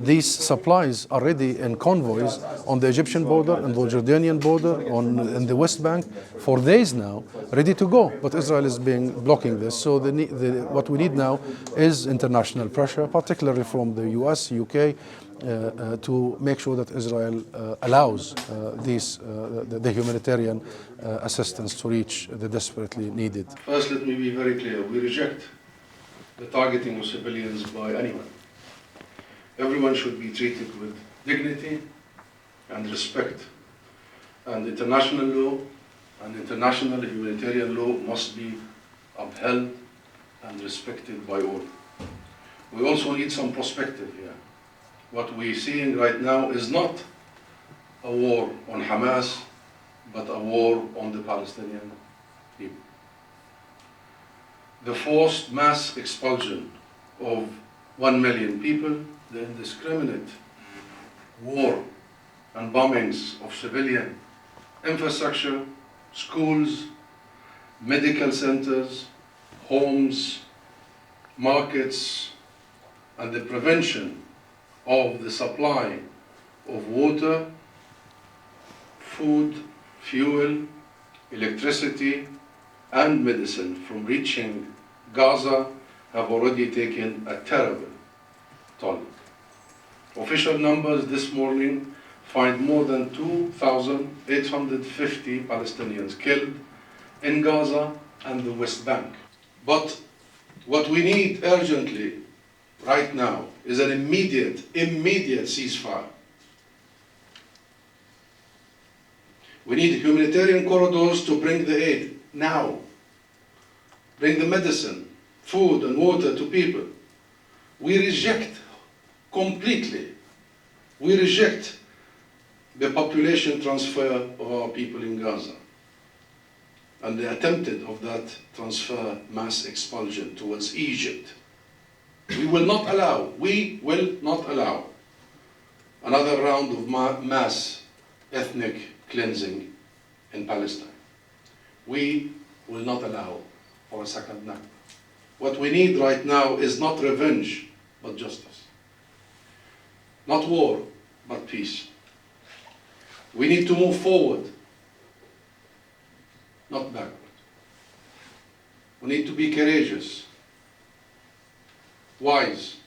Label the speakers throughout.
Speaker 1: These supplies are ready in convoys on the Egyptian border and the Jordanian border, in the West Bank, for days now, ready to go. But Israel is blocking this. So what we need now is international pressure, particularly from the US, UK, to make sure that Israel allows the humanitarian assistance to reach the desperately needed.
Speaker 2: First, let me be very clear. We reject the targeting of civilians by anyone. Everyone should be treated with dignity and respect. And international law and international humanitarian law must be upheld and respected by all. We also need some perspective here. What we're seeing right now is not a war on Hamas, but a war on the Palestinian people. The forced mass expulsion of 1 million people, the indiscriminate war and bombings of civilian infrastructure, schools, medical centers, homes, markets, and the prevention of the supply of water, food, fuel, electricity, and medicine from reaching Gaza have already taken a terrible toll. Official numbers this morning find more than 2,850 Palestinians killed in Gaza and the West Bank. But what we need urgently right now is an immediate ceasefire. We need humanitarian corridors to bring the aid now. Bring the medicine, food and water to people. We reject completely, we reject the population transfer of our people in Gaza and the attempted of that transfer mass expulsion towards Egypt. We will not allow another round of mass ethnic cleansing in Palestine. We will not allow for a second now. What we need right now is not revenge, but justice. Not war, but peace. We need to move forward, not backward. We need to be courageous, wise.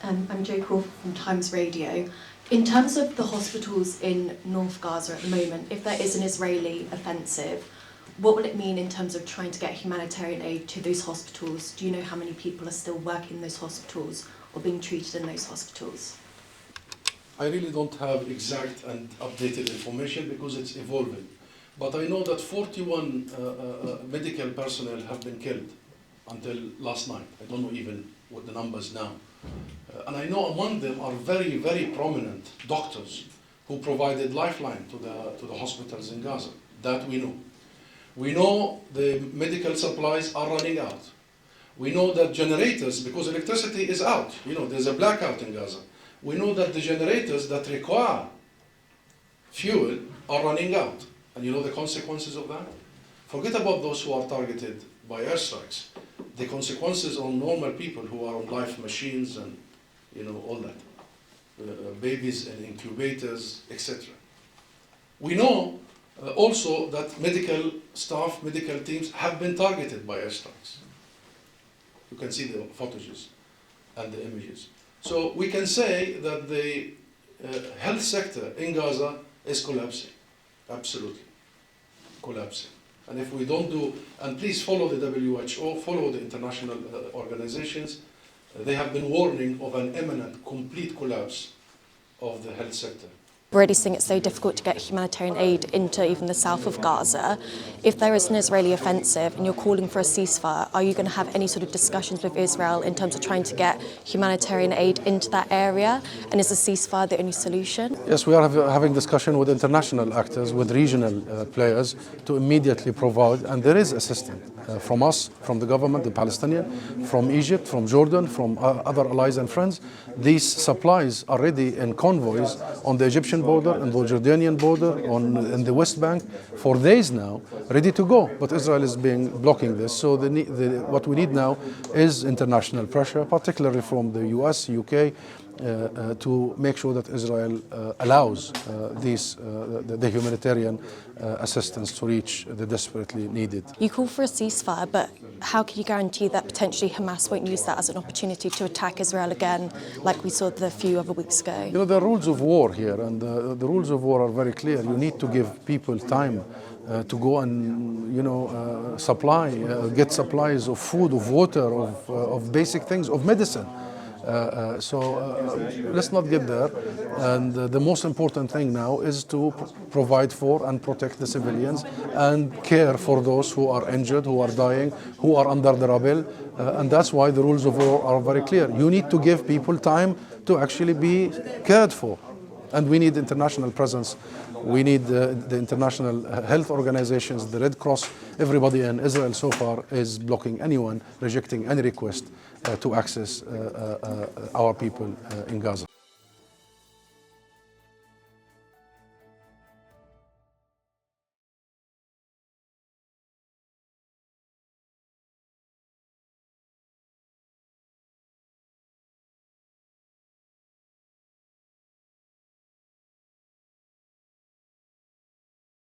Speaker 3: I'm Jo Crawford from Times Radio. In terms of the hospitals in North Gaza at the moment, if there is an Israeli offensive, what will it mean in terms of trying to get humanitarian aid to those hospitals? Do you know how many people are still working in those hospitals or being treated in those hospitals?
Speaker 1: I really don't have exact and updated information because it's evolving. But I know that 41 medical personnel have been killed until last night. I don't know even what the numbers now. And I know among them are very, very prominent doctors who provided lifeline to the hospitals in Gaza. That we know. We know the medical supplies are running out. We know that generators, because electricity is out, there's a blackout in Gaza. We know that the generators that require fuel are running out. And you know the consequences of that? Forget about those who are targeted by airstrikes. The consequences on normal people who are on life machines and all that. Babies in incubators, etc. We know also that medical staff, medical teams have been targeted by airstrikes. You can see the photos and the images. So we can say that the health sector in Gaza is collapsing, absolutely collapsing. And if we don't do, and please follow the WHO, follow the international organizations, they have been warning of an imminent, complete collapse of the health sector.
Speaker 3: We're already seeing it's so difficult to get humanitarian aid into even the south of Gaza. If there is an Israeli offensive and you're calling for a ceasefire, are you going to have any sort of discussions with Israel in terms of trying to get humanitarian aid into that area? And is a ceasefire the only solution?
Speaker 1: Yes, we are having discussion with international actors, with regional players to immediately provide, and there is assistance from us, from the government, the Palestinian, from Egypt, from Jordan, from other allies and friends. These supplies are ready in convoys on the Egyptian border and the Jordanian border, in the West Bank, for days now, ready to go. But Israel is blocking this. So what we need now is international pressure, particularly from the US, UK, to make sure that Israel allows the humanitarian assistance to reach the desperately needed.
Speaker 3: You call for a ceasefire, but how can you guarantee that potentially Hamas won't use that as an opportunity to attack Israel again, like we saw a few other weeks ago?
Speaker 1: You know, there are rules of war here, and the rules of war are very clear. You need to give people time to go and, get supplies of food, of water, of basic things, of medicine. Let's not get there. And the most important thing now is to provide for and protect the civilians and care for those who are injured, who are dying, who are under the rubble. And that's why the rules of war are very clear. You need to give people time to actually be cared for. And we need international presence. We need the international health organizations, the Red Cross, everybody in Israel so far is blocking anyone, rejecting any request to access our people in Gaza.